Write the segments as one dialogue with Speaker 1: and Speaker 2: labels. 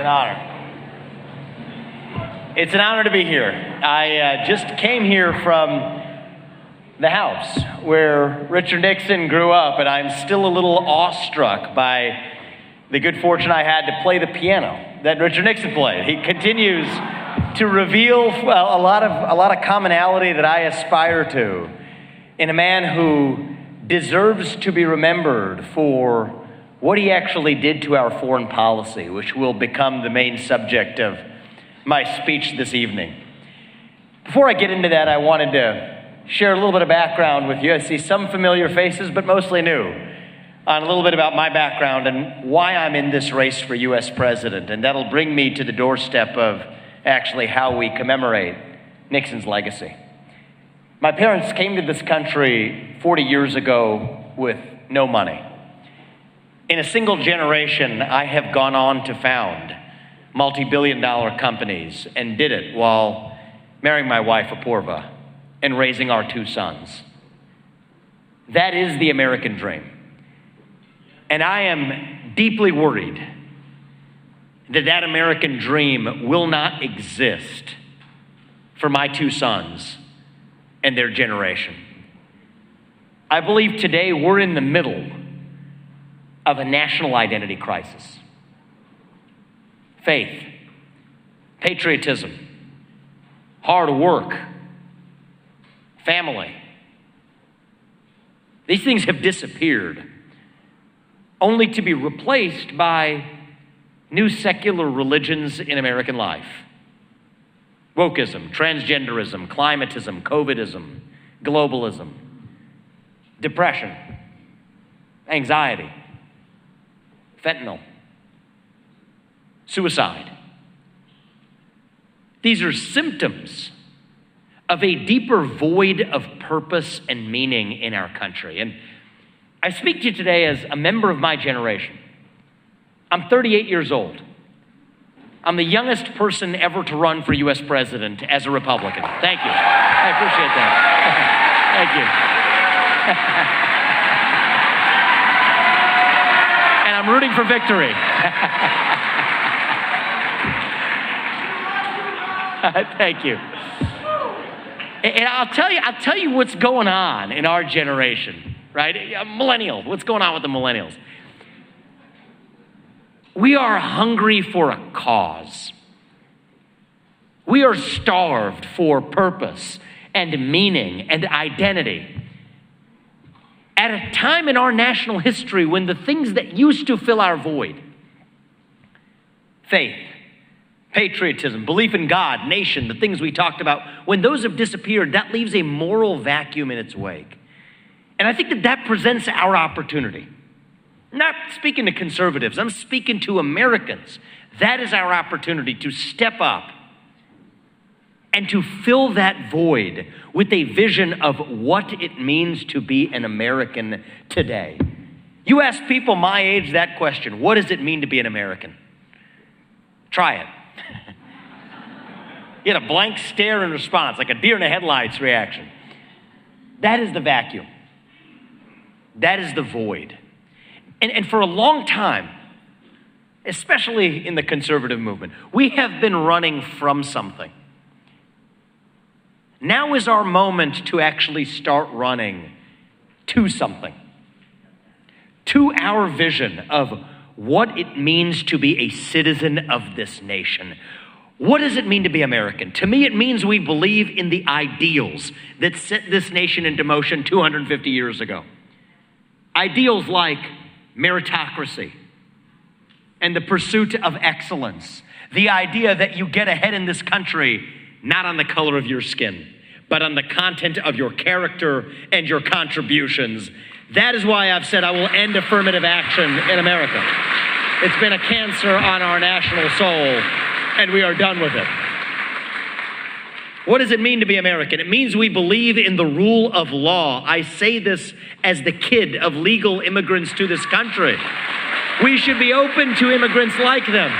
Speaker 1: an honor. It's an honor to be here. I just came here from the house where Richard Nixon grew up, and I'm still a little awestruck by the good fortune I had to play the piano that Richard Nixon played. He continues to reveal a lot of commonality that I aspire to in a man who deserves to be remembered for what he actually did to our foreign policy, which will become the main subject of my speech this evening. Before I get into that, I wanted to share a little bit of background with you. I see some familiar faces, but mostly new, on a little bit about my background and why I'm in this race for U.S. president. And that'll bring me to the doorstep of actually how we commemorate Nixon's legacy. My parents came to this country 40 years ago with no money. In a single generation, I have gone on to found multi-billion-dollar companies and did it while marrying my wife, Apurva, and raising our two sons. That is the American dream. And I am deeply worried that that American dream will not exist for my two sons and their generation. I believe today we're in the middle of a national identity crisis. Faith, patriotism, hard work, family. These things have disappeared, only to be replaced by new secular religions in American life. Wokeism, transgenderism, climatism, COVIDism, globalism, depression, anxiety, fentanyl, suicide. These are symptoms of a deeper void of purpose and meaning in our country. And I speak to you today as a member of my generation. I'm 38 years old. I'm the youngest person ever to run for U.S. president as a Republican. Thank you. I appreciate that. Thank you. And I'm rooting for victory. Thank you. And I'll tell you what's going on in our generation, right? Millennials, what's going on with the millennials? We are hungry for a cause. We are starved for purpose and meaning and identity. At a time in our national history when the things that used to fill our void, faith, patriotism, belief in God, nation, the things we talked about, when those have disappeared, that leaves a moral vacuum in its wake. And I think that presents our opportunity. I'm not speaking to conservatives, I'm speaking to Americans. That is our opportunity to step up and to fill that void with a vision of what it means to be an American today. You ask people my age that question, what does it mean to be an American? Try it. You get a blank stare in response, like a deer in the headlights reaction. That is the vacuum. That is the void. And for a long time, especially in the conservative movement, we have been running from something. Now is our moment to actually start running to something, to our vision of what it means to be a citizen of this nation. What does it mean to be American? To me, it means we believe in the ideals that set this nation into motion 250 years ago. Ideals like meritocracy and the pursuit of excellence. The idea that you get ahead in this country, not on the color of your skin, but on the content of your character and your contributions. That is why I've said I will end affirmative action in America. It's been a cancer on our national soul, and we are done with it. What does it mean to be American? It means we believe in the rule of law. I say this as the kid of legal immigrants to this country. We should be open to immigrants like them.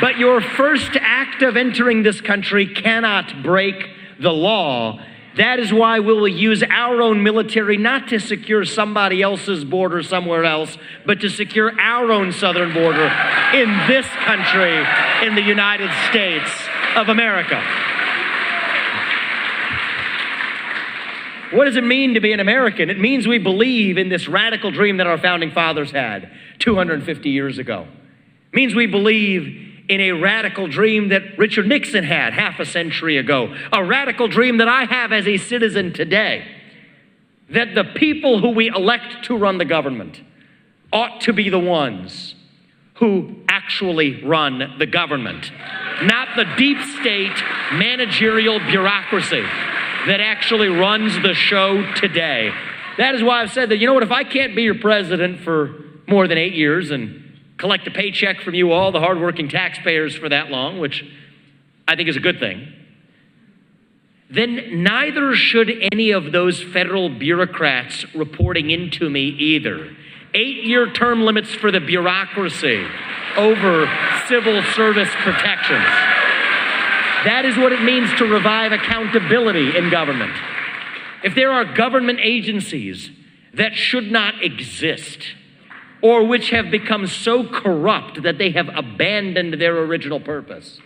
Speaker 1: But your first act of entering this country cannot break the law. That is why we will use our own military not to secure somebody else's border somewhere else, but to secure our own southern border in this country, in the United States of America. What does it mean to be an American? It means we believe in this radical dream that our founding fathers had 250 years ago. It means we believe in a radical dream that Richard Nixon had half a century ago, a radical dream that I have as a citizen today, that the people who we elect to run the government ought to be the ones who actually run the government, not the deep state managerial bureaucracy that actually runs the show today. That is why I've said that, you know what, if I can't be your president for more than 8 years and collect a paycheck from you all, the hardworking taxpayers, for that long, which I think is a good thing, then neither should any of those federal bureaucrats reporting into me either. 8-year term limits for the bureaucracy over civil service protections. That is what it means to revive accountability in government. If there are government agencies that should not exist, or which have become so corrupt that they have abandoned their original purpose,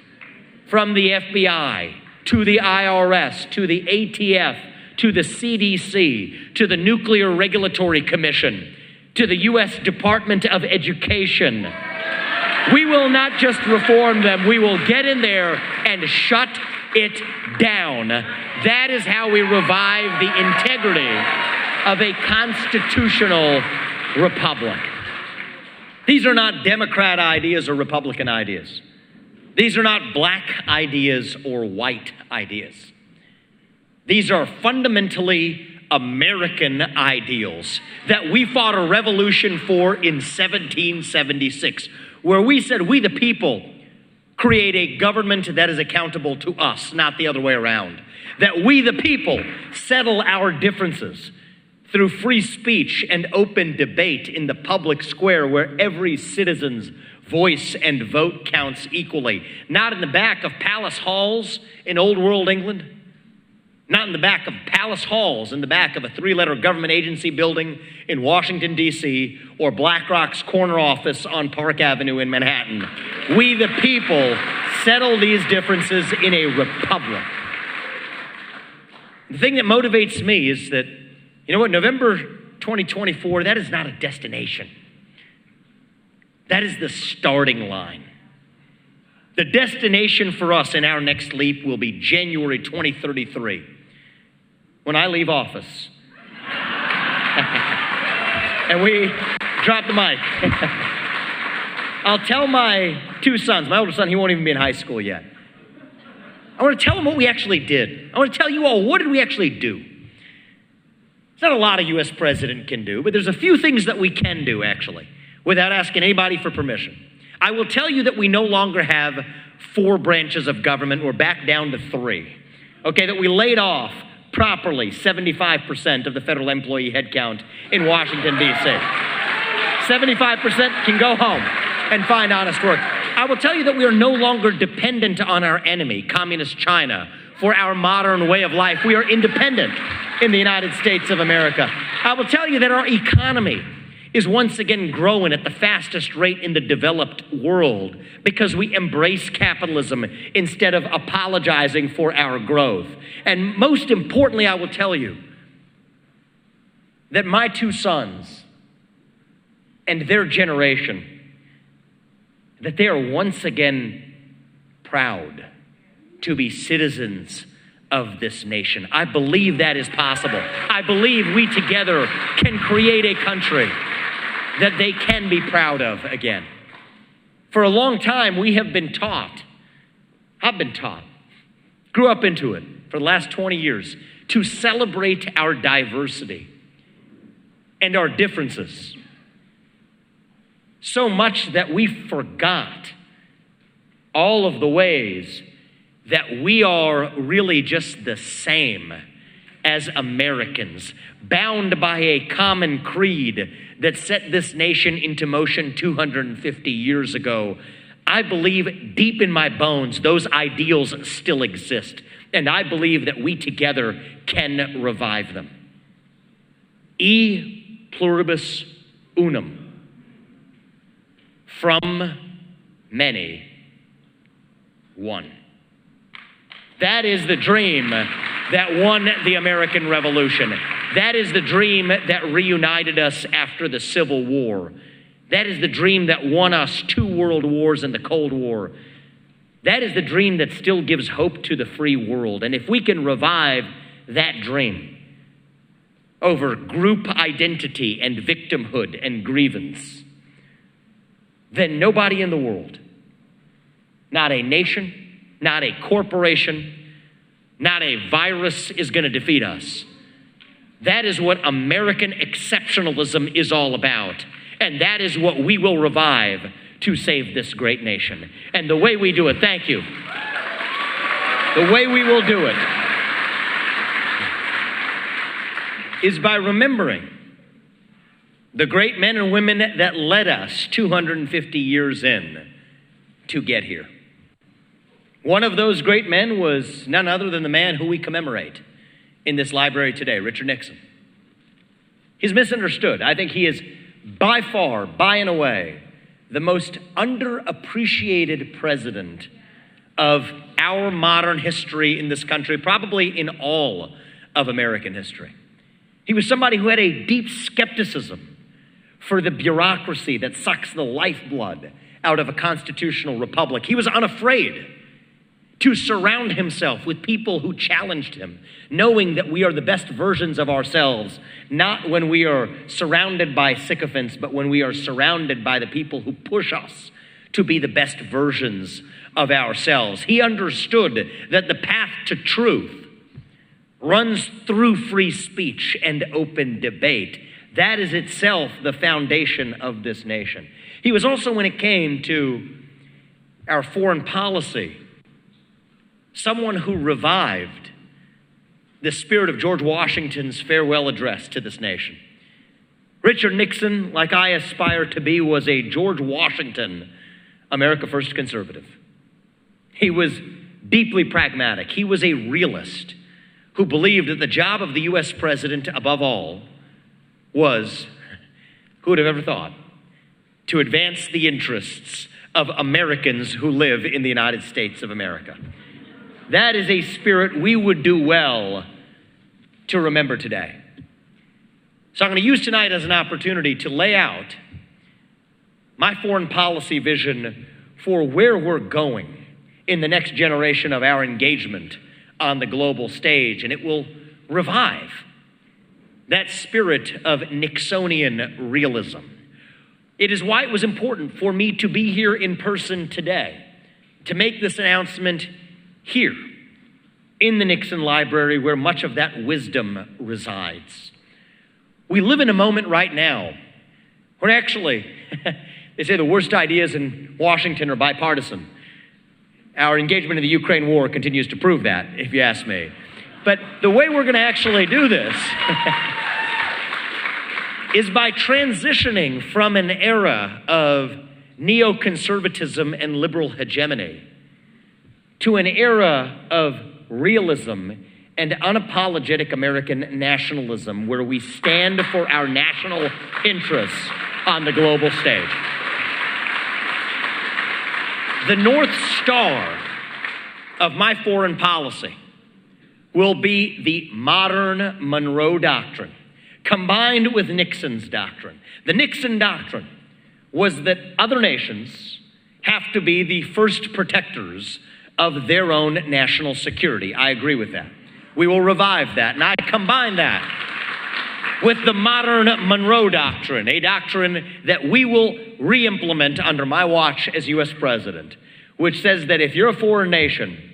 Speaker 1: from the FBI to the IRS to the ATF to the CDC to the Nuclear Regulatory Commission to the U.S. Department of Education, we will not just reform them, we will get in there and shut it down. That is how we revive the integrity of a constitutional republic. These are not Democrat ideas or Republican ideas. These are not black ideas or white ideas. These are fundamentally American ideals that we fought a revolution for in 1776, where we said, we the people create a government that is accountable to us, not the other way around. That we the people settle our differences through free speech and open debate in the public square, where every citizen's voice and vote counts equally. Not in the back of palace halls in old world England, not in the back of palace halls in the back of a 3-letter government agency building in Washington, D.C., or BlackRock's corner office on Park Avenue in Manhattan. We the people settle these differences in a republic. The thing that motivates me is that, you know what, November 2024, that is not a destination. That is the starting line. The destination for us in our next leap will be January 2033, when I leave office. And we drop the mic. I'll tell my 2 sons, my older son, he won't even be in high school yet. I want to tell them what we actually did. I want to tell you all, what did we actually do? It's not a lot a U.S. president can do, but there's a few things that we can do, actually, without asking anybody for permission. I will tell you that we no longer have 4 branches of government. We're back down to 3. Okay, that we laid off properly 75% of the federal employee headcount in Washington, D.C. 75% can go home and find honest work. I will tell you that we are no longer dependent on our enemy, Communist China, for our modern way of life. We are independent in the United States of America. I will tell you that our economy is once again growing at the fastest rate in the developed world because we embrace capitalism instead of apologizing for our growth. And most importantly, I will tell you that my 2 sons and their generation, that they are once again proud to be citizens of this nation. I believe that is possible. I believe we together can create a country that they can be proud of again. For a long time, we have been taught, I've been taught, grew up into it for the last 20 years, to celebrate our diversity and our differences. So much that we forgot all of the ways that we are really just the same as Americans, bound by a common creed that set this nation into motion 250 years ago. I believe deep in my bones those ideals still exist, and I believe that we together can revive them. E pluribus unum. From
Speaker 2: many won. That is the dream that won the American Revolution. That is the dream that reunited us after the Civil War. That is the dream that won us 2 world wars and the Cold War. That is the dream that still gives hope to the free world. And if we can revive that dream over group identity and victimhood and grievance, then nobody in the world, not a nation, not a corporation, not a virus is going to defeat us. That is what American exceptionalism is all about. And that is what we will revive to save this great nation. And the way we do it, thank you. The way we will do it is by remembering the great men and women that led us 250 years in to get here. One of those great men was none other than the man who we commemorate in this library today, Richard Nixon. He's misunderstood. I think he is by far, by and away, the most underappreciated president of our modern history in this country, probably in all of American history. He was somebody who had a deep skepticism for the bureaucracy that sucks the lifeblood out of a constitutional republic. He was unafraid to surround himself with people who challenged him, knowing that we are the best versions of ourselves, not when we are surrounded by sycophants, but when we are surrounded by the people who push us to be the best versions of ourselves. He understood that the path to truth runs through free speech and open debate. That is itself the foundation of this nation. He was also, when it came to our foreign policy, someone who revived the spirit of George Washington's farewell address to this nation. Richard Nixon, like I aspire to be, was a George Washington, America First conservative. He was deeply pragmatic. He was a realist who believed that the job of the U.S. president, above all, was, who would have ever thought, to advance the interests of Americans who live in the United States of America. That is a spirit we would do well to remember today. So I'm going to use tonight as an opportunity to lay out my foreign policy vision for where we're going in the next generation of our engagement on the global stage, and it will revive that spirit of Nixonian realism. It is why it was important for me to be here in person today, to make this announcement here in the Nixon Library, where much of that wisdom resides. We live in a moment right now where actually, they say the worst ideas in Washington are bipartisan. Our engagement in the Ukraine war continues to prove that, if you ask me. But the way we're going to actually do this is by transitioning from an era of neoconservatism and liberal hegemony to an era of realism and unapologetic American nationalism, where we stand for our national interests on the global stage. The North Star of my foreign policy will be the modern Monroe Doctrine, combined with Nixon's doctrine. The Nixon doctrine was that other nations have to be the first protectors of their own national security. I agree with that. We will revive that, and I combine that with the modern Monroe Doctrine, a doctrine that we will re-implement under my watch as U.S. President, which says that if you're a foreign nation,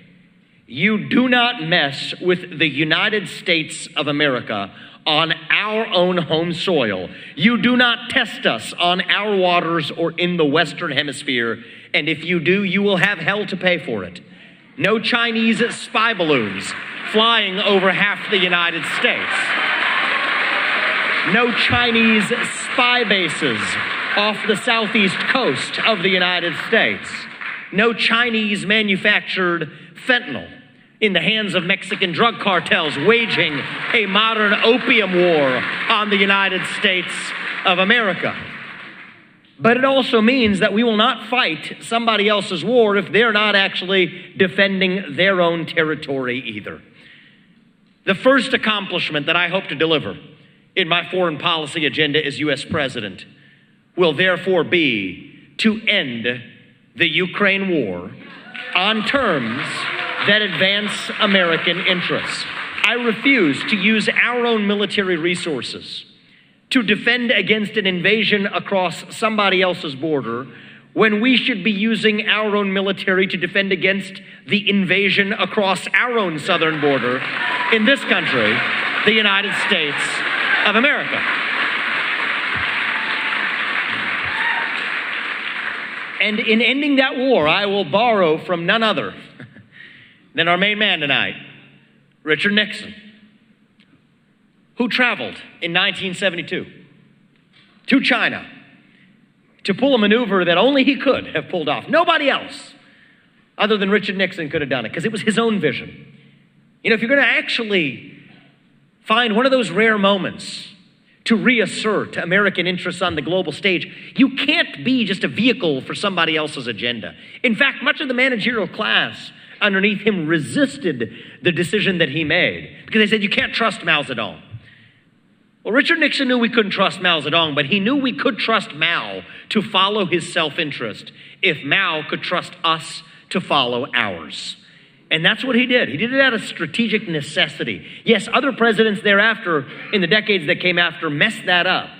Speaker 2: you do not mess with the United States of America on our own home soil. You do not test us on our waters or in the Western Hemisphere, and if you do, you will have hell to pay for it. No Chinese spy balloons flying over half the United States. No Chinese spy bases off the southeast coast of the United States. No Chinese manufactured fentanyl in the hands of Mexican drug cartels waging a modern opium war on the United States of America. But it also means that we will not fight somebody else's war if they're not actually defending their own territory either. The first accomplishment that I hope to deliver in my foreign policy agenda as U.S. President will therefore be to end the Ukraine war on terms that advance American interests. I refuse to use our own military resources to defend against an invasion across somebody else's border when we should be using our own military to defend against the invasion across our own southern border in this country, the United States of America. And in ending that war, I will borrow from none other than our main man tonight, Richard Nixon, who traveled in 1972 to China to pull a maneuver that only he could have pulled off. Nobody else other than Richard Nixon could have done it, because it was his own vision. You know, if you're going to actually find one of those rare moments to reassert American interests on the global stage, you can't be just a vehicle for somebody else's agenda. In fact, much of the managerial class underneath him resisted the decision that he made, because they said, you can't trust Mao Zedong. Well, Richard Nixon knew we couldn't trust Mao Zedong, but he knew we could trust Mao to follow his self-interest if Mao could trust us to follow ours. And that's what he did. He did it out of strategic necessity. Yes, other presidents thereafter, in the decades that came after, messed that up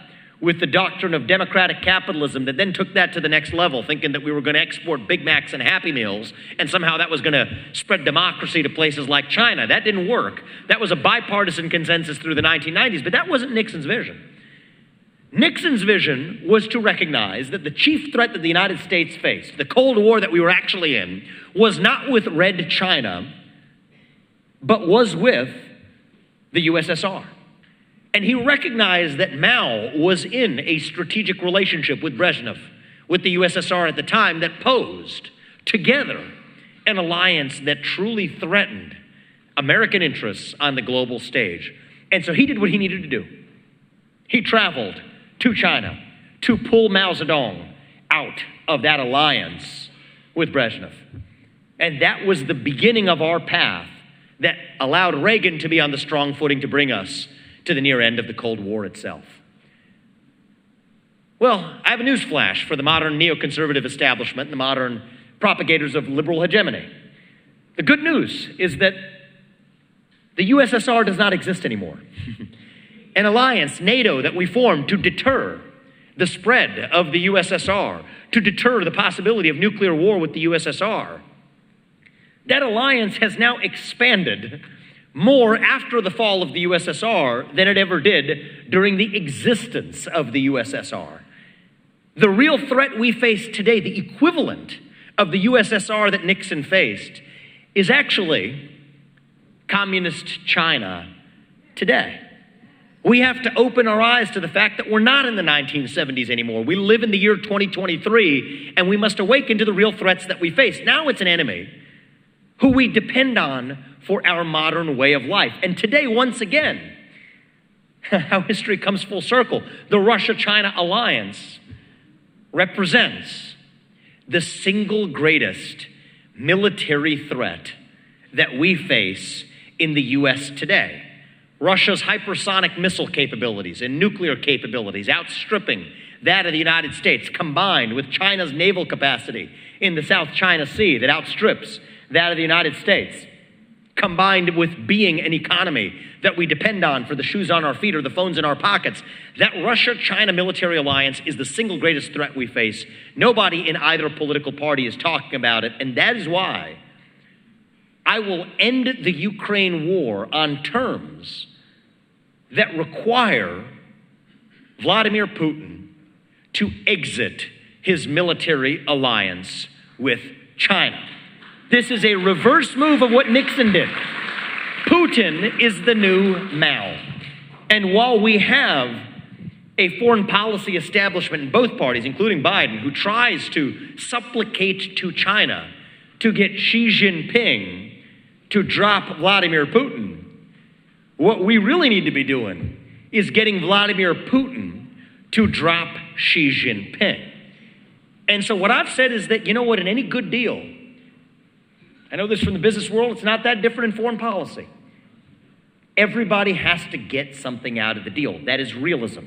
Speaker 2: with the doctrine of democratic capitalism that then took that to the next level, thinking that we were going to export Big Macs and Happy Meals, and somehow that was going to spread democracy to places like China. That didn't work. That was a bipartisan consensus through the 1990s, but that wasn't Nixon's vision. Nixon's vision was to recognize that the chief threat that the United States faced, the Cold War that we were actually in, was not with Red China, but was with the USSR. And he recognized that Mao was in a strategic relationship with Brezhnev, with the USSR at the time, that posed together an alliance that truly threatened American interests on the global stage. And so he did what he needed to do. He traveled to China to pull Mao Zedong out of that alliance with Brezhnev. And that was the beginning of our path that allowed Reagan to be on the strong footing to bring us to the near end of the Cold War itself. Well, I have a news flash for the modern neoconservative establishment and the modern propagators of liberal hegemony. The good news is that the USSR does not exist anymore. An alliance, NATO, that we formed to deter the spread of the USSR, to deter the possibility of nuclear war with the USSR, that alliance has now expanded more after the fall of the USSR than it ever did during the existence of the USSR. The real threat we face today, the equivalent of the USSR that Nixon faced, is actually communist China today. We have to open our eyes to the fact that we're not in the 1970s anymore. We live in the year 2023, and we must awaken to the real threats that we face. Now it's an enemy who we depend on for our modern way of life. And today, once again, how history comes full circle, the Russia-China alliance represents the single greatest military threat that we face in the U.S. today. Russia's hypersonic missile capabilities and nuclear capabilities outstripping that of the United States, combined with China's naval capacity in the South China Sea that outstrips that of the United States, combined with being an economy that we depend on for the shoes on our feet or the phones in our pockets, that Russia-China military alliance is the single greatest threat we face. Nobody in either political party is talking about it, and that is why I will end the Ukraine war on terms that require Vladimir Putin to exit his military alliance with China. This is a reverse move of what Nixon did. Putin is the new Mao. And while we have a foreign policy establishment in both parties, including Biden, who tries to supplicate to China to get Xi Jinping to drop Vladimir Putin, what we really need to be doing is getting Vladimir Putin to drop Xi Jinping. And so what I've said is that, you know what, in any good deal, I know this from the business world, it's not that different in foreign policy. Everybody has to get something out of the deal. That is realism.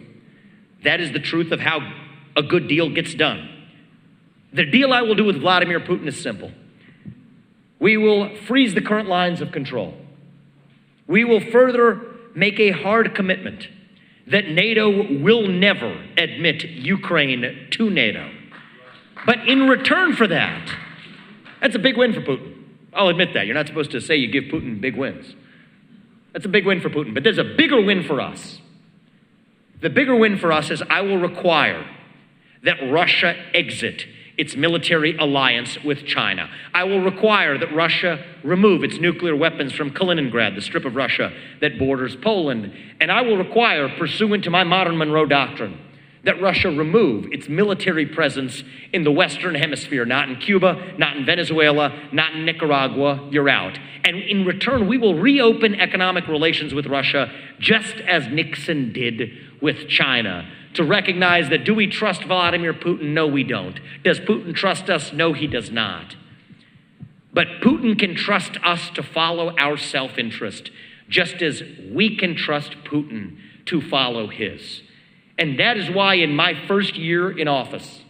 Speaker 2: That is the truth of how a good deal gets done. The deal I will do with Vladimir Putin is simple. We will freeze the current lines of control. We will further make a hard commitment that NATO will never admit Ukraine to NATO. But in return for that, that's a big win for Putin. I'll admit that. You're not supposed to say you give Putin big wins. That's a big win for Putin. But there's a bigger win for us. The bigger win for us is I will require that Russia exit its military alliance with China. I will require that Russia remove its nuclear weapons from Kaliningrad, the strip of Russia that borders Poland. And I will require, pursuant to my modern Monroe Doctrine, that Russia remove its military presence in the Western Hemisphere, not in Cuba, not in Venezuela, not in Nicaragua. You're out. And in return, we will reopen economic relations with Russia, just as Nixon did with China, to recognize that, do we trust Vladimir Putin? No, we don't. Does Putin trust us? No, he does not. But Putin can trust us to follow our self-interest, just as we can trust Putin to follow his. And that is why in my first year in office,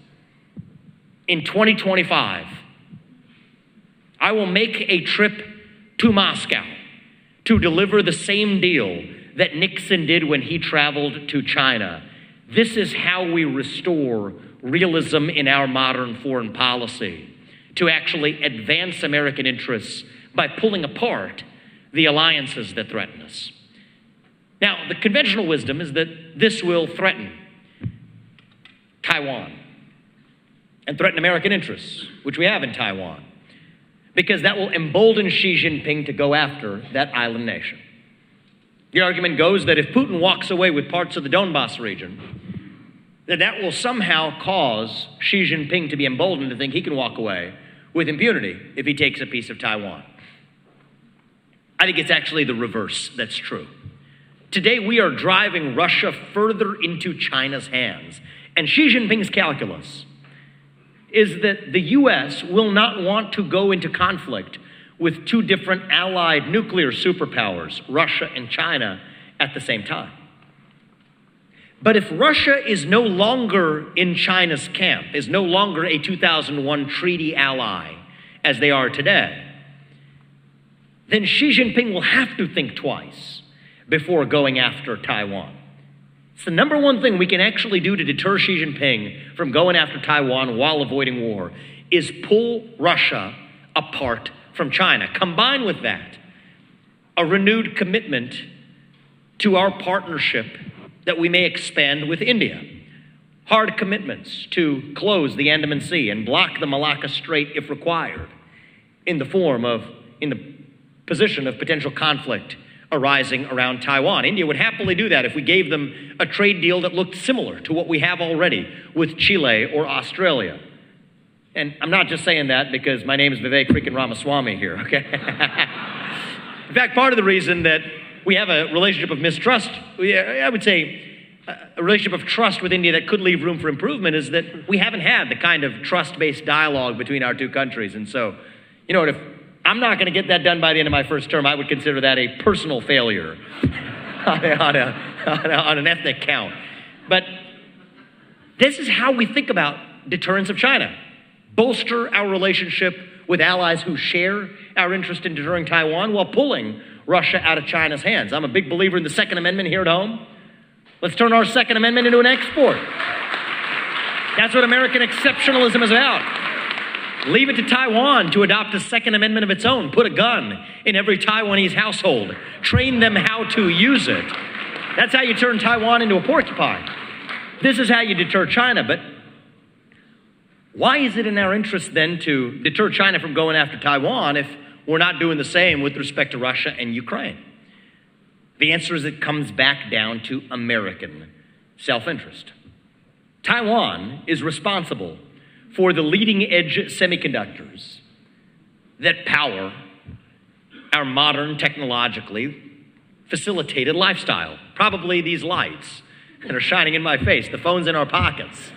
Speaker 2: in 2025, I will make a trip to Moscow to deliver the same deal that Nixon did when he traveled to China. This is how we restore realism in our modern foreign policy, to actually advance American interests by pulling apart the alliances that threaten us. Now, the conventional wisdom is that this will threaten Taiwan and threaten American interests, which we have in Taiwan, because that will embolden Xi Jinping to go after that island nation. The argument goes that if Putin walks away with parts of the Donbass region, that will somehow cause Xi Jinping to be emboldened to think he can walk away with impunity if he takes a piece of Taiwan. I think it's actually the reverse that's true. Today, we are driving Russia further into China's hands. And Xi Jinping's calculus is that the U.S. will not want to go into conflict with two different allied nuclear superpowers, Russia and China, at the same time. But if Russia is no longer in China's camp, is no longer a 2001 treaty ally, as they are today, then Xi Jinping will have to think twice before going after Taiwan. It's the number one thing we can actually do to deter Xi Jinping from going after Taiwan while avoiding war, is pull Russia apart from China. Combine with that a renewed commitment to our partnership that we may expand with India. Hard commitments to close the Andaman Sea and block the Malacca Strait if required, in the position of potential conflict arising around Taiwan. India would happily do that if we gave them a trade deal that looked similar to what we have already with Chile or Australia. And I'm not just saying that because my name is Vivek freaking Ramaswamy here, okay? In fact, part of the reason that we have a relationship of mistrust, I would say a relationship of trust with India that could leave room for improvement, is that we haven't had the kind of trust-based dialogue between our two countries. And so, you know what, if I'm not going to get that done by the end of my first term, I would consider that a personal failure on an ethnic count. But this is how we think about deterrence of China. Bolster our relationship with allies who share our interest in deterring Taiwan while pulling Russia out of China's hands. I'm a big believer in the Second Amendment here at home. Let's turn our Second Amendment into an export. That's what American exceptionalism is about. Leave it to Taiwan to adopt a Second Amendment of its own. Put a gun in every Taiwanese household. Train them how to use it. That's how you turn Taiwan into a porcupine. This is how you deter China. But why is it in our interest then to deter China from going after Taiwan if we're not doing the same with respect to Russia and Ukraine? The answer is it comes back down to American self-interest. Taiwan is responsible for the leading edge semiconductors that power our modern, technologically facilitated lifestyle. Probably these lights that are shining in my face, the phones in our pockets.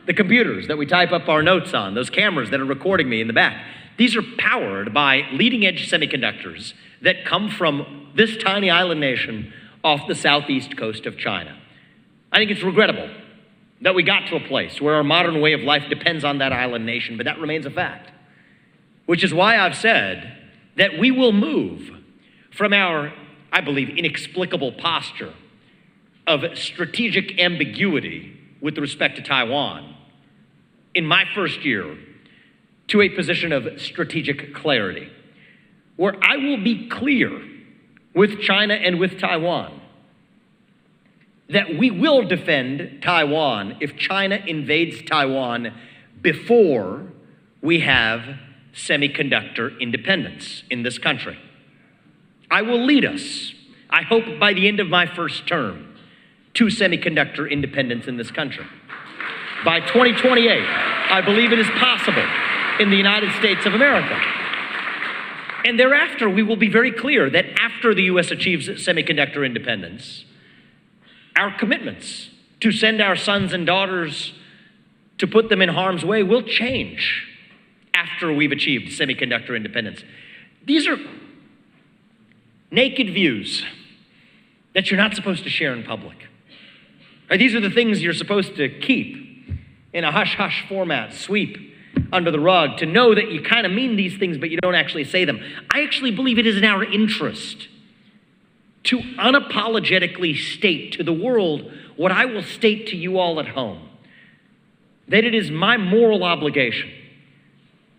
Speaker 2: The computers that we type up our notes on, those cameras that are recording me in the back, these are powered by leading-edge semiconductors that come from this tiny island nation off the southeast coast of China. I think it's regrettable that we got to a place where our modern way of life depends on that island nation, but that remains a fact. Which is why I've said that we will move from our, I believe, inexplicable posture of strategic ambiguity with respect to Taiwan in my first year to a position of strategic clarity, where I will be clear with China and with Taiwan that we will defend Taiwan if China invades Taiwan before we have semiconductor independence in this country. I will lead us, I hope by the end of my first term, to semiconductor independence in this country. By 2028, I believe it is possible in the United States of America. And thereafter, we will be very clear that after the U.S. achieves semiconductor independence, our commitments to send our sons and daughters to put them in harm's way will change after we've achieved semiconductor independence. These are naked views that you're not supposed to share in public. These are the things you're supposed to keep in a hush-hush format, sweep under the rug, to know that you kind of mean these things, but you don't actually say them. I actually believe it is in our interest to unapologetically state to the world what I will state to you all at home, that it is my moral obligation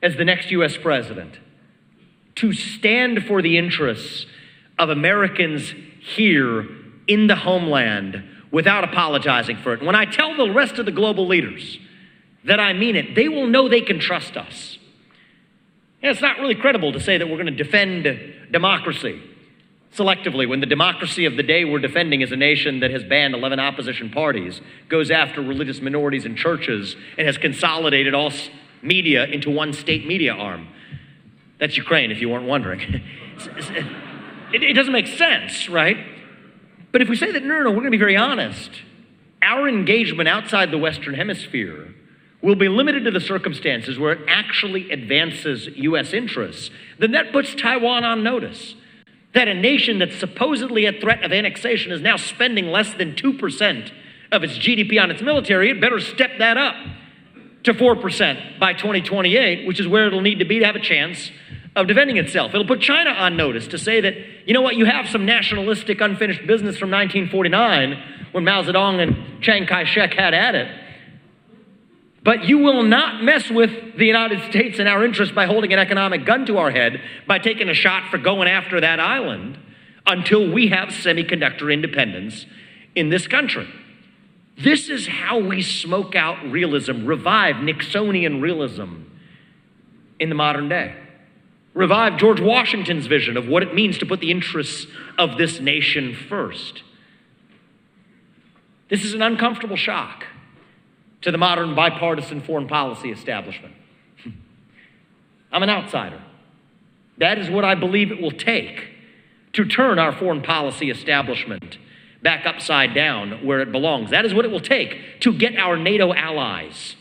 Speaker 2: as the next U.S. president to stand for the interests of Americans here in the homeland without apologizing for it. When I tell the rest of the global leaders that I mean it, they will know they can trust us. And it's not really credible to say that we're going to defend democracy selectively when the democracy of the day we're defending is a nation that has banned 11 opposition parties, goes after religious minorities and churches, and has consolidated all media into one state media arm. That's Ukraine, if you weren't wondering. It doesn't make sense, right? But if we say that, no, we're going to be very honest. Our engagement outside the Western Hemisphere will be limited to the circumstances where it actually advances U.S. interests. Then that puts Taiwan on notice that a nation that's supposedly at threat of annexation is now spending less than 2% of its GDP on its military. It better step that up to 4% by 2028, which is where it'll need to be to have a chance of defending itself. It'll put China on notice to say that, you know what, you have some nationalistic unfinished business from 1949 when Mao Zedong and Chiang Kai-shek had at it, but you will not mess with the United States and our interests by holding an economic gun to our head, by taking a shot for going after that island until we have semiconductor independence in this country. This is how we smoke out realism, revive Nixonian realism in the modern day. Revive George Washington's vision of what it means to put the interests of this nation first. This is an uncomfortable shock to the modern bipartisan foreign policy establishment. I'm an outsider. That is what I believe it will take to turn our foreign policy establishment back upside down where it belongs. That is what it will take to get our NATO allies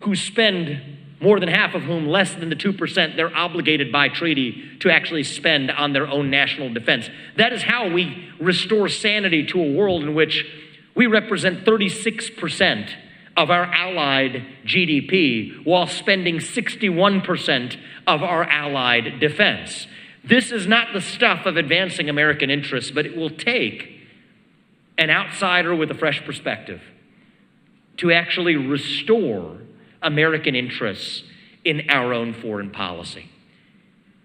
Speaker 2: who spend, more than half of whom less than the 2% they're obligated by treaty to actually spend on their own national defense. That is how we restore sanity to a world in which we represent 36% of our allied GDP while spending 61% of our allied defense. This is not the stuff of advancing American interests, but it will take an outsider with a fresh perspective to actually restore American interests in our own foreign policy.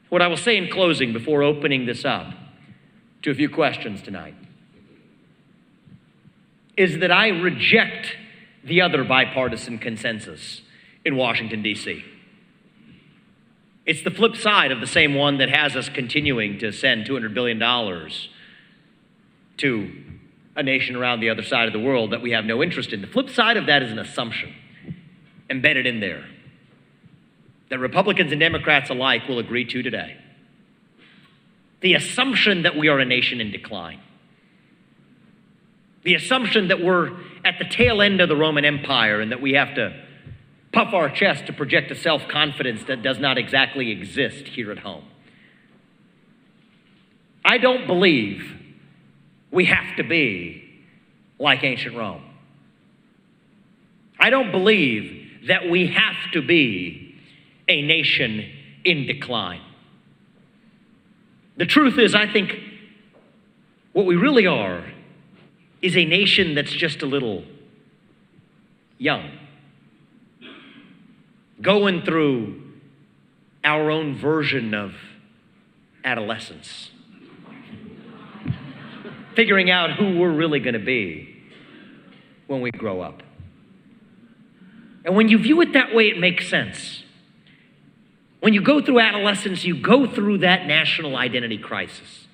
Speaker 2: What I will say in closing before opening this up to a few questions tonight is that I reject the other bipartisan consensus in Washington, D.C. It's the flip side of the same one that has us continuing to send $200 billion to a nation around the other side of the world that we have no interest in. The flip side of that is an assumption embedded in there that Republicans and Democrats alike will agree to today. The assumption that we are a nation in decline. The assumption that we're at the tail end of the Roman Empire and that we have to puff our chest to project a self-confidence that does not exactly exist here at home. I don't believe we have to be like ancient Rome. I don't believe that we have to be a nation in decline. The truth is, I think what we really are is a nation that's just a little young, going through our own version of adolescence, figuring out who we're really going to be when we grow up. And when you view it that way, it makes sense. When you go through adolescence, you go through that national identity crisis.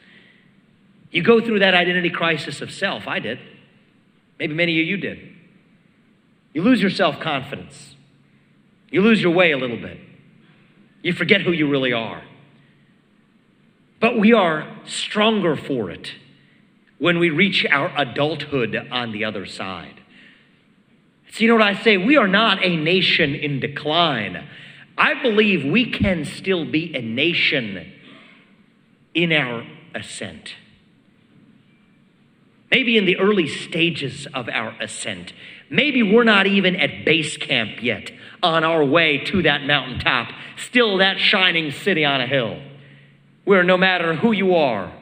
Speaker 2: You go through that identity crisis of self. I did. Maybe many of you did. You lose your self-confidence. You lose your way a little bit. You forget who you really are. But we are stronger for it when we reach our adulthood on the other side. So you know what I say? We are not a nation in decline. I believe we can still be a nation in our ascent. Maybe in the early stages of our ascent. Maybe we're not even at base camp yet, on our way to that mountaintop, still that shining city on a hill, where no matter who you are,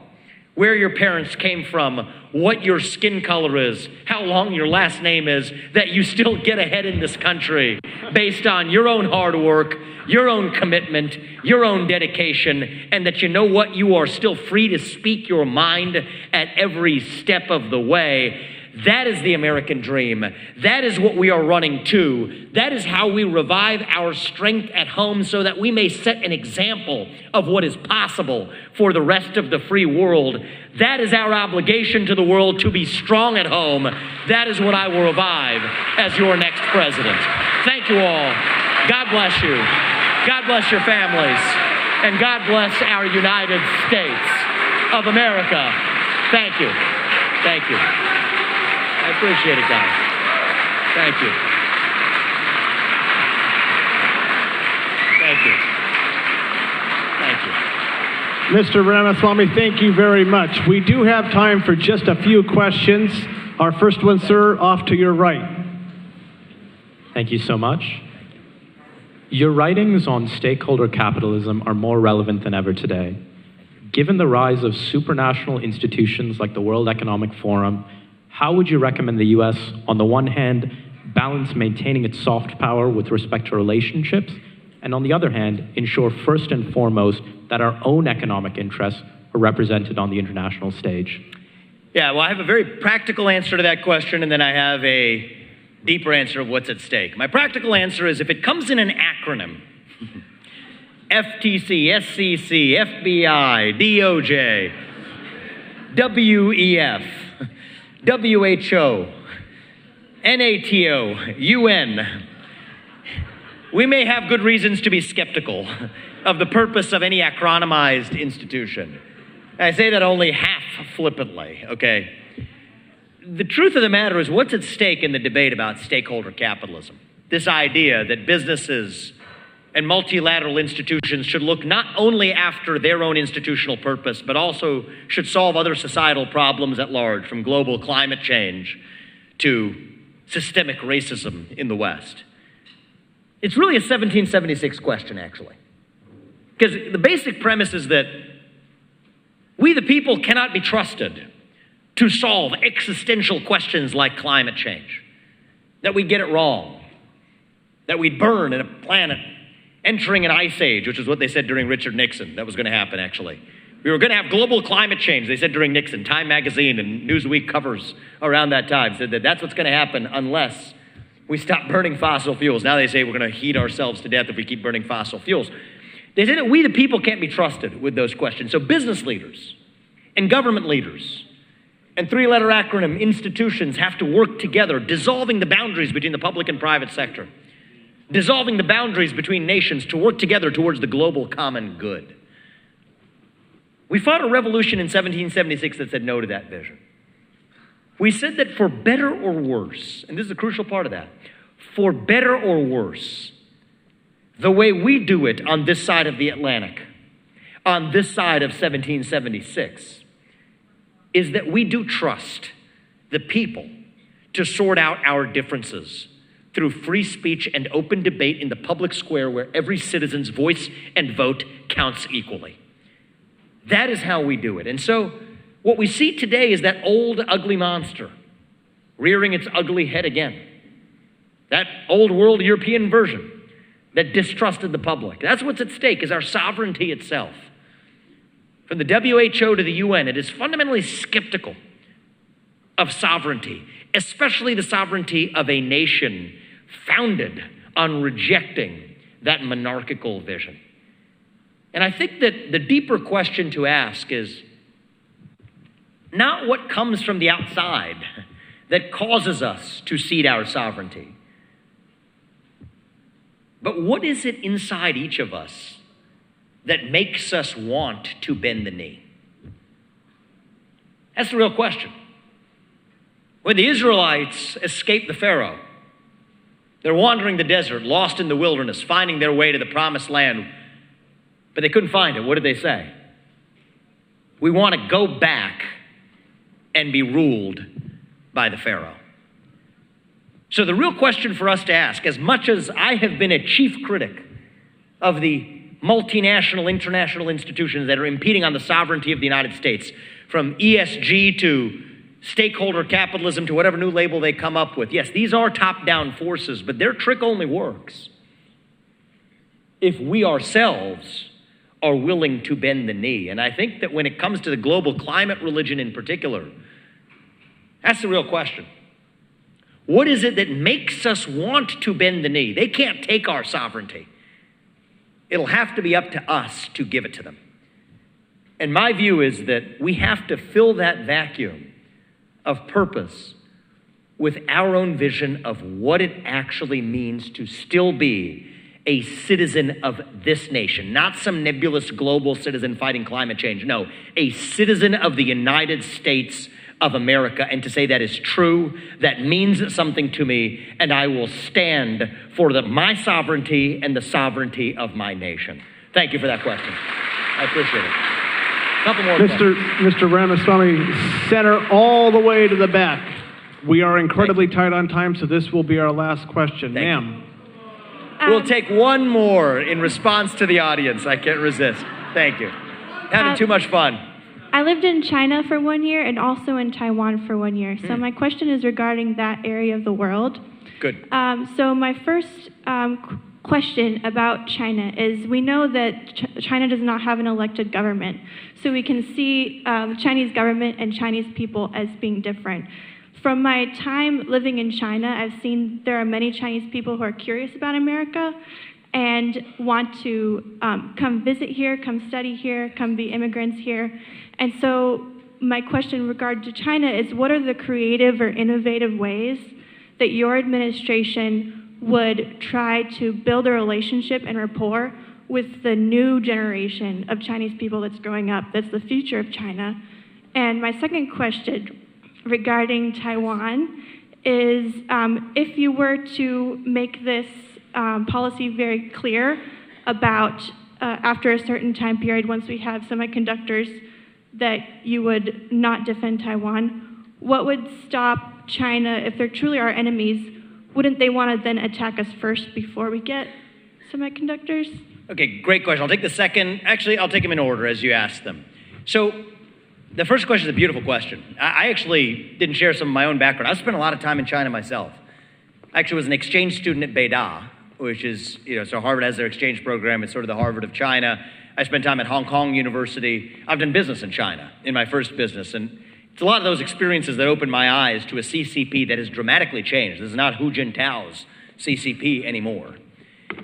Speaker 2: where your parents came from, what your skin color is, how long your last name is, that you still get ahead in this country based on your own hard work, your own commitment, your own dedication, and that you know what, you are still free to speak your mind at every step of the way. That is the American dream. That is what we are running to. That is how we revive our strength at home so that we may set an example of what is possible for the rest of the free world. That is our obligation to the world, to be strong at home. That is what I will revive as your next president. Thank you all. God bless you. God bless your families. And God bless our United States of America. Thank you. Thank you. I appreciate it, guys. Thank you. Thank you. Thank you.
Speaker 3: Mr. Ramaswamy, thank you very much. We do have time for just a few questions. Our first one, sir, off to your right.
Speaker 4: Thank you so much. Your writings on stakeholder capitalism are more relevant than ever today. Given the rise of supranational institutions like the World Economic Forum, how would you recommend the U.S., on the one hand, balance maintaining its soft power with respect to relationships, and on the other hand, ensure first and foremost that our own economic interests are represented on the international stage?
Speaker 2: Yeah, well, I have a very practical answer to that question, and then I have a deeper answer of what's at stake. My practical answer is, if it comes in an acronym, FTC, SCC, FBI, DOJ, WEF, WHO, NATO, UN, we may have good reasons to be skeptical of the purpose of any acronymized institution. I say that only half flippantly, okay? The truth of the matter is, what's at stake in the debate about stakeholder capitalism? This idea that businesses and multilateral institutions should look not only after their own institutional purpose, but also should solve other societal problems at large, from global climate change to systemic racism in the West. It's really a 1776 question, actually. Because the basic premise is that we, the people, cannot be trusted to solve existential questions like climate change, that we get it wrong, that we'd burn in a planet entering an ice age, which is what they said during Richard Nixon. That was going to happen, actually. We were going to have global climate change, they said during Nixon. Time magazine and Newsweek covers around that time said that that's what's going to happen unless we stop burning fossil fuels. Now they say we're going to heat ourselves to death if we keep burning fossil fuels. They say that we, the people, can't be trusted with those questions. So business leaders and government leaders and three-letter acronym institutions have to work together, dissolving the boundaries between the public and private sector, dissolving the boundaries between nations to work together towards the global common good. We fought a revolution in 1776 that said no to that vision. We said that for better or worse, and this is a crucial part of that, for better or worse, the way we do it on this side of the Atlantic, on this side of 1776, is that we do trust the people to sort out our differences through free speech and open debate in the public square where every citizen's voice and vote counts equally. That is how we do it. And so what we see today is that old ugly monster rearing its ugly head again. That old world European version that distrusted the public. That's what's at stake, is our sovereignty itself. From the WHO to the UN, it is fundamentally skeptical of sovereignty, especially the sovereignty of a nation founded on rejecting that monarchical vision. And I think that the deeper question to ask is not what comes from the outside that causes us to cede our sovereignty, but what is it inside each of us that makes us want to bend the knee? That's the real question. When the Israelites escaped the Pharaoh, they're wandering the desert, lost in the wilderness, finding their way to the promised land, but they couldn't find it. What did they say? We want to go back and be ruled by the Pharaoh. So the real question for us to ask, as much as I have been a chief critic of the multinational, international institutions that are impeding on the sovereignty of the United States, from ESG to stakeholder capitalism to whatever new label they come up with. Yes, these are top-down forces, but their trick only works if we ourselves are willing to bend the knee. And I think that when it comes to the global climate religion in particular, that's the real question. What is it that makes us want to bend the knee? They can't take our sovereignty. It'll have to be up to us to give it to them. And my view is that we have to fill that vacuum of purpose with our own vision of what it actually means to still be a citizen of this nation, not some nebulous global citizen fighting climate change. No, a citizen of the United States of America, and to say that is true, that means something to me, and I will stand for my sovereignty and the sovereignty of my nation. Thank you for that question. I appreciate it. A couple more
Speaker 3: Mr. Ramaswamy, center all the way to the back. We are incredibly tight on time, so this will be our last question. Ma'am.
Speaker 2: We'll take one more in response to the audience. I can't resist. Thank you. Having too much fun.
Speaker 5: I lived in China for 1 year and also in Taiwan for 1 year. So my question is regarding that area of the world.
Speaker 2: Good.
Speaker 5: So my first question about China is, we know that China does not have an elected government. So we can see the Chinese government and Chinese people as being different. From my time living in China, I've seen there are many Chinese people who are curious about America and want to come visit here, come study here, come be immigrants here. And so my question in regard to China is, what are the creative or innovative ways that your administration would try to build a relationship and rapport with the new generation of Chinese people that's growing up, that's the future of China? And my second question regarding Taiwan is, if you were to make this policy very clear about after a certain time period, once we have semiconductors, that you would not defend Taiwan, what would stop China, if they're truly our enemies, wouldn't they want to then attack us first before we get semiconductors?
Speaker 2: Okay, great question. I'll take the second. Actually, I'll take them in order as you asked them. So the first question is a beautiful question. I actually didn't share some of my own background. I spent a lot of time in China myself. I actually was an exchange student at Beida, which is, so Harvard has their exchange program. It's sort of the Harvard of China. I spent time at Hong Kong University. I've done business in China in my first business. And it's a lot of those experiences that opened my eyes to a CCP that has dramatically changed. This is not Hu Jintao's CCP anymore.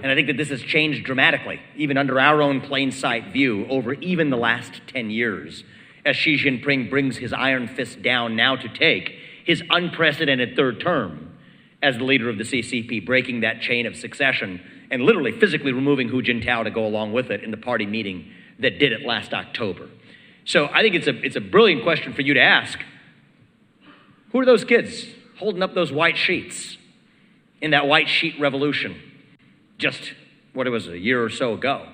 Speaker 2: And I think that this has changed dramatically, even under our own plain sight view, over even the last 10 years, as Xi Jinping brings his iron fist down now to take his unprecedented third term as the leader of the CCP, breaking that chain of succession and literally physically removing Hu Jintao to go along with it in the party meeting that did it last October. So I think it's a brilliant question for you to ask. Who are those kids holding up those white sheets in that white sheet revolution just, what it was, a year or so ago?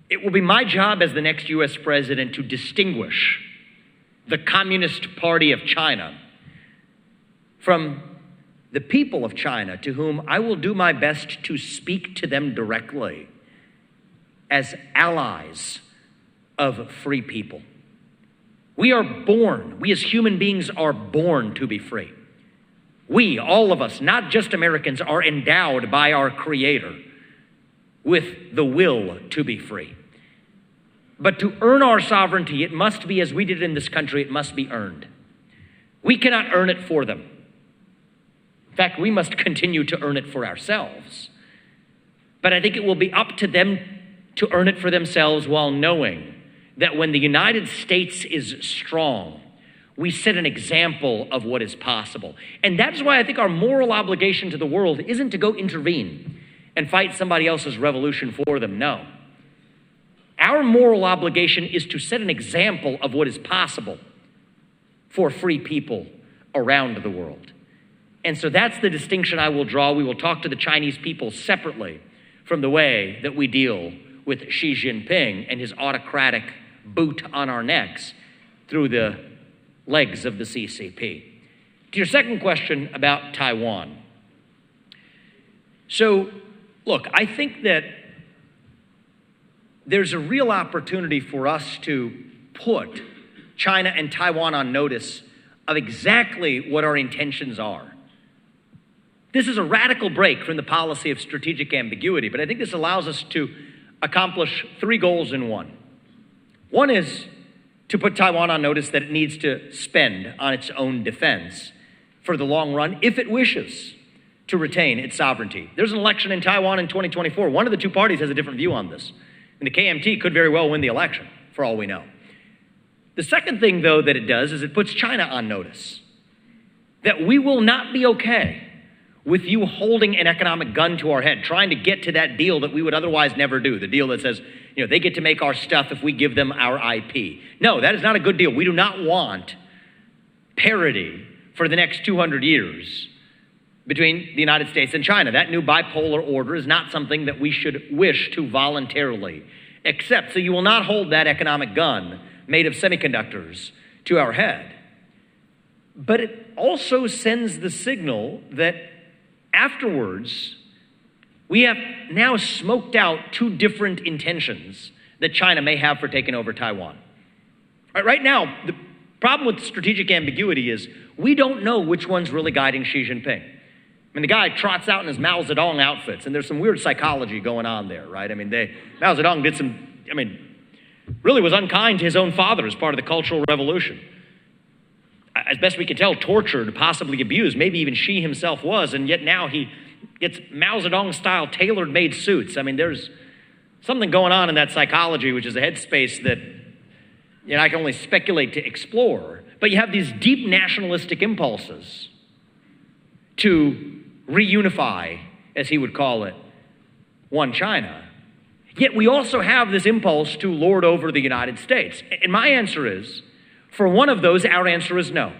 Speaker 2: It will be my job as the next U.S. president to distinguish the Communist Party of China from the people of China, to whom I will do my best to speak to them directly as allies of free people. We are born, we as human beings are born to be free. We, all of us, not just Americans, are endowed by our Creator with the will to be free. But to earn our sovereignty, it must be, as we did in this country, it must be earned. We cannot earn it for them. In fact, we must continue to earn it for ourselves. But I think it will be up to them to earn it for themselves, while knowing that when the United States is strong, we set an example of what is possible. And that's why I think our moral obligation to the world isn't to go intervene and fight somebody else's revolution for them. No. Our moral obligation is to set an example of what is possible for free people around the world. And so that's the distinction I will draw. We will talk to the Chinese people separately from the way that we deal with Xi Jinping and his autocratic boot on our necks through the legs of the CCP. To your second question about Taiwan. So, look, I think that there's a real opportunity for us to put China and Taiwan on notice of exactly what our intentions are. This is a radical break from the policy of strategic ambiguity, but I think this allows us to accomplish three goals in one. One is to put Taiwan on notice that it needs to spend on its own defense for the long run if it wishes to retain its sovereignty. There's an election in Taiwan in 2024. One of the two parties has a different view on this. And the KMT could very well win the election, for all we know. The second thing, though, that it does is it puts China on notice that we will not be okay with you holding an economic gun to our head, trying to get to that deal that we would otherwise never do, the deal that says, they get to make our stuff if we give them our IP. No, that is not a good deal. We do not want parity for the next 200 years between the United States and China. That new bipolar order is not something that we should wish to voluntarily accept. So you will not hold that economic gun made of semiconductors to our head. But it also sends the signal that afterwards, we have now smoked out two different intentions that China may have for taking over Taiwan. Right now, the problem with strategic ambiguity is we don't know which one's really guiding Xi Jinping. I mean, the guy trots out in his Mao Zedong outfits, and there's some weird psychology going on there, right? I mean, Mao Zedong really was unkind to his own father as part of the Cultural Revolution. As best we can tell, tortured, possibly abused, maybe even Xi himself was, and yet now he gets Mao Zedong-style tailor-made suits. I mean, there's something going on in that psychology, which is a headspace that I can only speculate to explore. But you have these deep nationalistic impulses to reunify, as he would call it, one China. Yet we also have this impulse to lord over the United States. And my answer is, for one of those, our answer is no.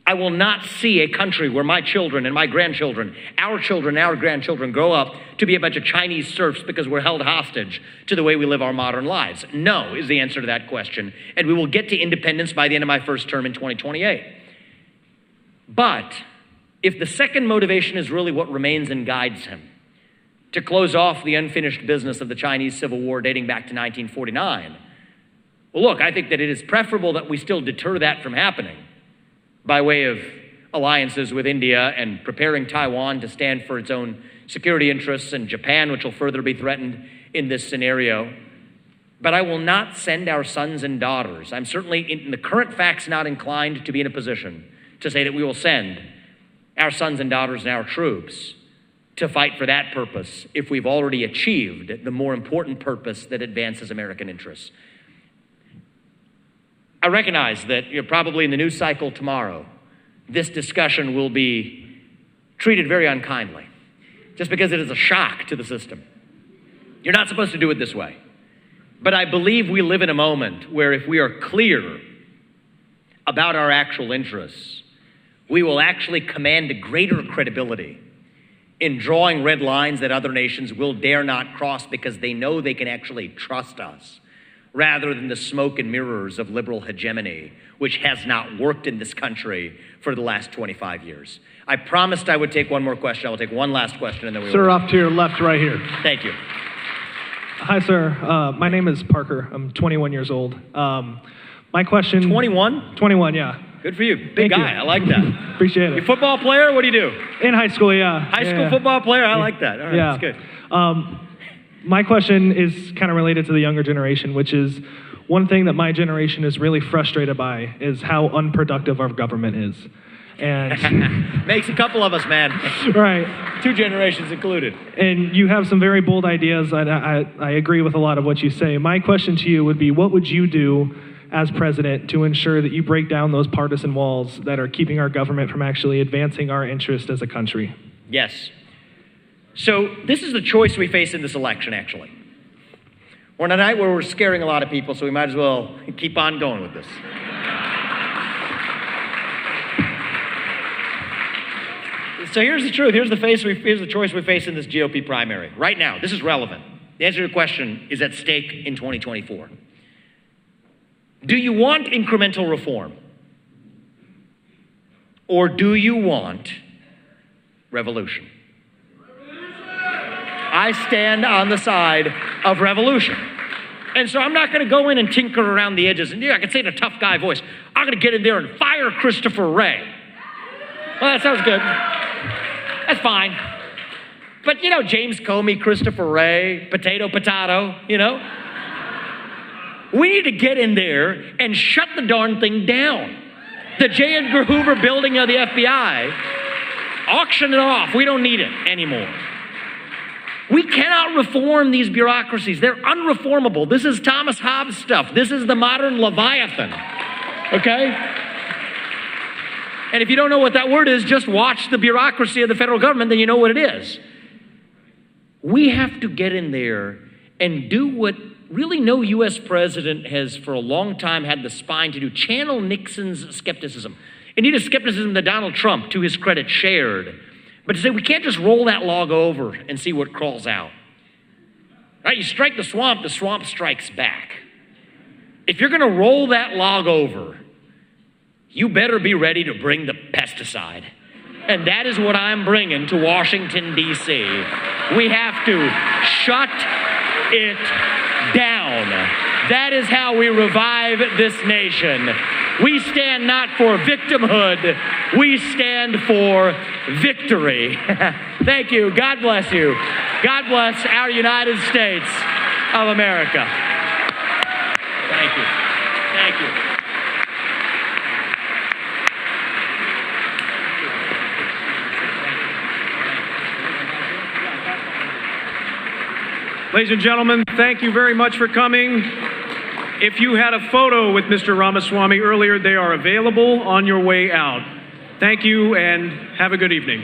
Speaker 2: I will not see a country where my children and my grandchildren, our children and our grandchildren grow up to be a bunch of Chinese serfs because we're held hostage to the way we live our modern lives. No is the answer to that question. And we will get to independence by the end of my first term in 2028. But if the second motivation is really what remains and guides him, to close off the unfinished business of the Chinese Civil War dating back to 1949, well, look, I think that it is preferable that we still deter that from happening by way of alliances with India and preparing Taiwan to stand for its own security interests, and Japan, which will further be threatened in this scenario. But I will not send our sons and daughters. I'm certainly, in the current facts, not inclined to be in a position to say that we will send our sons and daughters and our troops to fight for that purpose if we've already achieved the more important purpose that advances American interests. I recognize that probably in the news cycle tomorrow, this discussion will be treated very unkindly, just because it is a shock to the system. You're not supposed to do it this way. But I believe we live in a moment where if we are clear about our actual interests, we will actually command a greater credibility in drawing red lines that other nations will dare not cross because they know they can actually trust us, rather than the smoke and mirrors of liberal hegemony, which has not worked in this country for the last 25 years. I promised I would take one more question. I will take one last question and then we will.
Speaker 3: Sir, off to your left right here.
Speaker 2: Thank you.
Speaker 6: Hi, sir. My name is Parker. I'm 21 years old. My question...
Speaker 2: 21?
Speaker 6: 21, yeah.
Speaker 2: Good for you. Big
Speaker 6: Thank
Speaker 2: guy.
Speaker 6: you.
Speaker 2: I like that.
Speaker 6: Appreciate
Speaker 2: You
Speaker 6: it.
Speaker 2: football player? What do you do?
Speaker 6: In high school, yeah.
Speaker 2: High school football player? I like that. All right,
Speaker 6: Yeah.
Speaker 2: that's good.
Speaker 6: My question is kind of related to the younger generation, which is one thing that my generation is really frustrated by is how unproductive our government is. And
Speaker 2: Makes a couple of us, man.
Speaker 6: right.
Speaker 2: 2 generations included.
Speaker 6: And you have some very bold ideas, and I agree with a lot of what you say. My question to you would be, what would you do as president to ensure that you break down those partisan walls that are keeping our government from actually advancing our interest as a country?
Speaker 2: Yes. So this is the choice we face in this election, actually. We're on a night where we're scaring a lot of people, so we might as well keep on going with this. So here's the truth. Here's the choice we face in this GOP primary. Right now, this is relevant. The answer to your question is at stake in 2024. Do you want incremental reform? Or do you want revolution? I stand on the side of revolution. And so I'm not going to go in and tinker around the edges. And I can say in a tough guy voice, I'm going to get in there and fire Christopher Wray. Well, that sounds good. That's fine. But, James Comey, Christopher Wray, potato, We need to get in there and shut the darn thing down. The J. Edgar Hoover building of the FBI, auction it off. We don't need it anymore. We cannot reform these bureaucracies. They're unreformable. This is Thomas Hobbes stuff. This is the modern Leviathan, okay? And if you don't know what that word is, just watch the bureaucracy of the federal government, then you know what it is. We have to get in there and do what really no U.S. president has for a long time had the spine to do, channel Nixon's skepticism. Indeed, a skepticism that Donald Trump, to his credit, shared. But to say we can't just roll that log over and see what crawls out. Right? You strike the swamp strikes back. If you're going to roll that log over, you better be ready to bring the pesticide. And that is what I'm bringing to Washington, D.C. We have to shut it down. That is how we revive this nation. We stand not for victimhood, we stand for victory. Thank you. God bless you. God bless our United States of America. Thank you. Thank you.
Speaker 7: Ladies and gentlemen, thank you very much for coming. If you had a photo with Mr. Ramaswamy earlier, they are available on your way out. Thank you and have a good evening.